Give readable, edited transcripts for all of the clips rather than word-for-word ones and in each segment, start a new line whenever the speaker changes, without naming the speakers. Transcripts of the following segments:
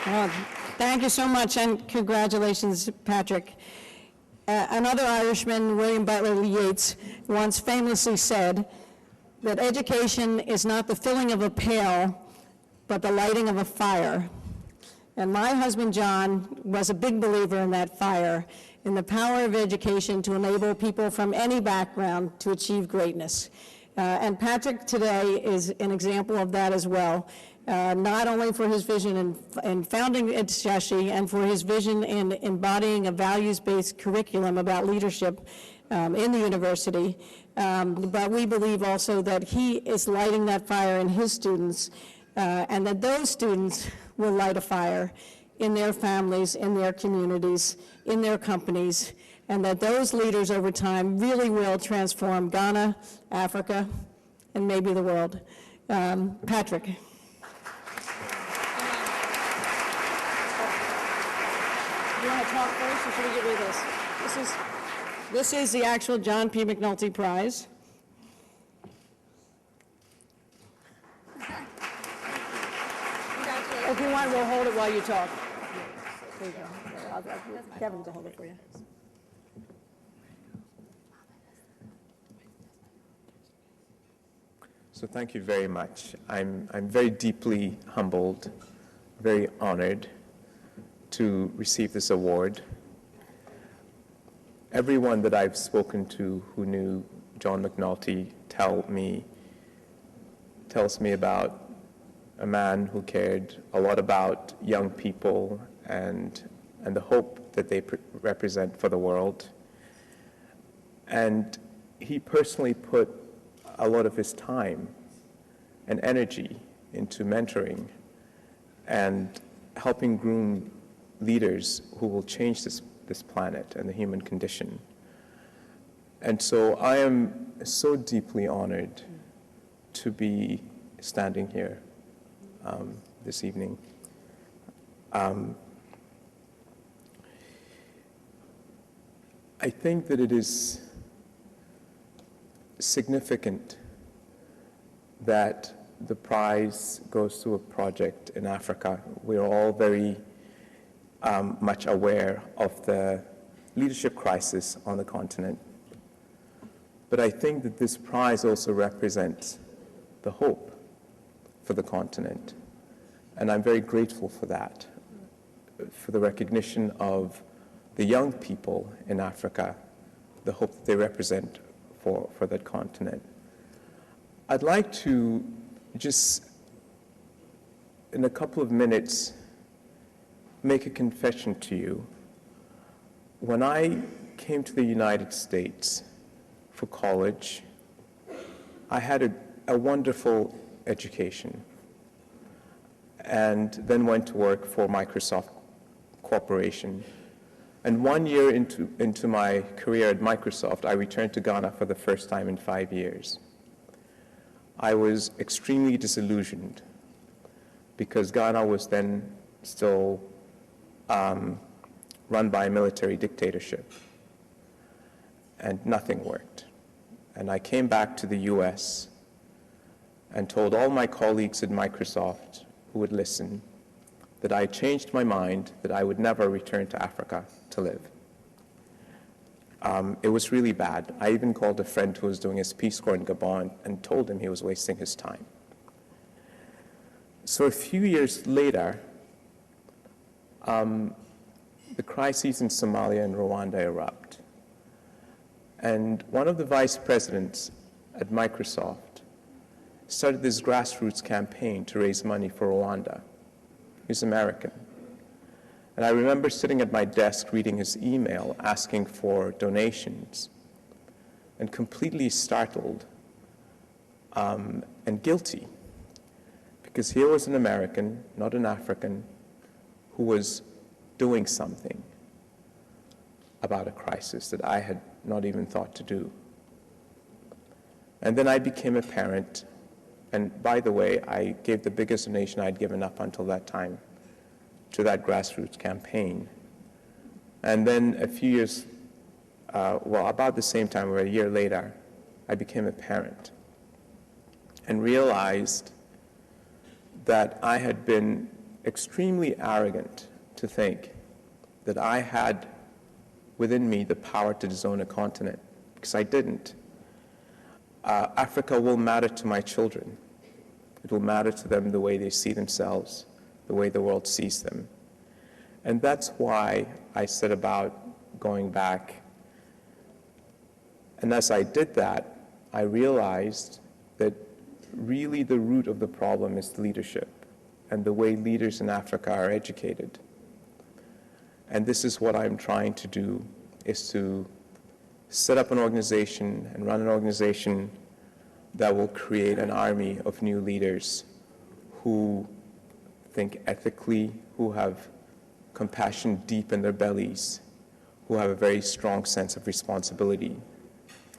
Well, thank you so much, and congratulations, Patrick. Another Irishman, William Butler Yeats, once famously said that education is not the filling of a pail, but the lighting of a fire. And my husband, John, was a big believer in that fire, in the power of education to enable people from any background to achieve greatness. And Patrick today is an example of that as well, not only for his vision in founding Ashesi and for his vision in embodying a values-based curriculum about leadership in the university, but we believe also that he is lighting that fire in his students, and that those students will light a fire in their families, in their communities, in their companies, and that those leaders over time really will transform Ghana, Africa, and maybe the world. Patrick. You want to talk first, or should we give you this? This is the actual John P. McNulty Prize. If you want, we'll hold it while you talk. There you go. I'll Kevin to hold it for you.
So thank you very much. I'm very deeply humbled, very honored to receive this award. Everyone that I've spoken to who knew John McNulty tells me about a man who cared a lot about young people and the hope that they represent for the world. And he personally put a lot of his time and energy into mentoring and helping groom leaders who will change this planet and the human condition. And so I am so deeply honored to be standing here this evening. I think that it is significant that the prize goes to a project in Africa. We're all very much aware of the leadership crisis on the continent. But I think that this prize also represents the hope for the continent. And I'm very grateful for that, for the recognition of the young people in Africa, the hope that they represent for that continent. I'd like to just, in a couple of minutes, make a confession to you. When I came to the United States for college, I had a wonderful education and then went to work for Microsoft Corporation. And 1 year into my career at Microsoft, I returned to Ghana for the first time in 5 years. I was extremely disillusioned because Ghana was then still run by a military dictatorship, and nothing worked. And I came back to the US and told all my colleagues at Microsoft who would listen that I changed my mind, that I would never return to Africa to live. It was really bad. I even called a friend who was doing his Peace Corps in Gabon and told him he was wasting his time. So a few years later, the crises in Somalia and Rwanda erupt. And one of the vice presidents at Microsoft started this grassroots campaign to raise money for Rwanda. He's American. And I remember sitting at my desk reading his email asking for donations and completely startled and guilty, because here was an American, not an African, who was doing something about a crisis that I had not even thought to do. And then I became a parent, and by the way, I gave the biggest donation I'd given up until that time to that grassroots campaign. And then a few years, about the same time, or a year later, I became a parent and realized that I had been extremely arrogant to think that I had within me the power to disown a continent, because I didn't. Africa will matter to my children. It will matter to them the way they see themselves, the way the world sees them. And that's why I set about going back. And as I did that, I realized that really the root of the problem is leadership and the way leaders in Africa are educated. And this is what I'm trying to do, is to set up an organization and run an organization that will create an army of new leaders who think ethically, who have compassion deep in their bellies, who have a very strong sense of responsibility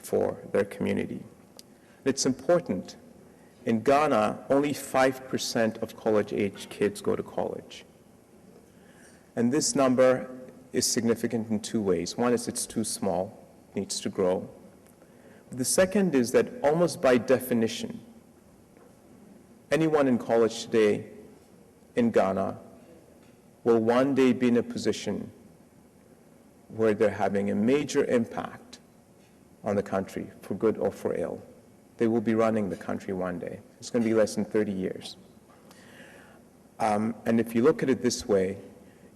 for their community. It's important. In Ghana, only 5% of college-age kids go to college. And this number is significant in two ways. One is it's too small, needs to grow. The second is that almost by definition, anyone in college today in Ghana will one day be in a position where they're having a major impact on the country, for good or for ill. They will be running the country one day. It's going to be less than 30 years. And if you look at it this way,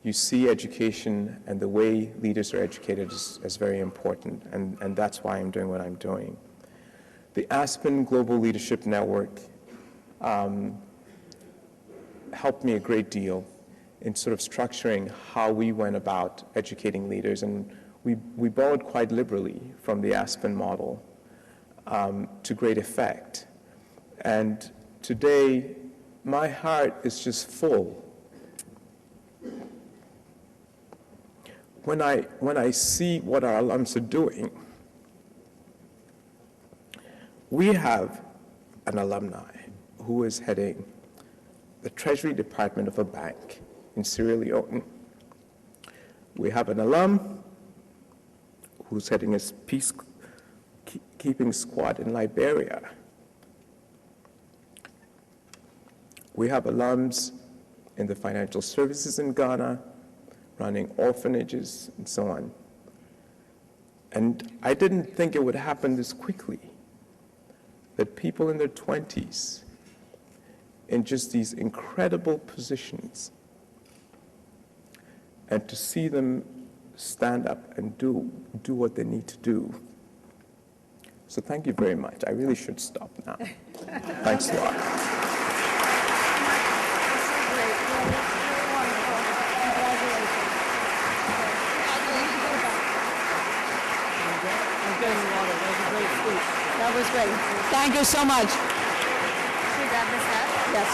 you see education and the way leaders are educated as very important, and that's why I'm doing what I'm doing. The Aspen Global Leadership Network helped me a great deal in sort of structuring how we went about educating leaders, and we borrowed quite liberally from the Aspen model to great effect. And today, my heart is just full when I see what our alums are doing. We have an alumni who is heading the Treasury Department of a bank in Sierra Leone. We have an alum who's heading his peacekeeping squad in Liberia. We have alums in the financial services in Ghana, running orphanages and so on. And I didn't think it would happen this quickly, that people in their 20s in just these incredible positions, and to see them stand up and do what they need to do. So thank you very much. I really should stop now. Thanks a lot.
That was great. Thank you so much.
Should we grab this up?
Yes.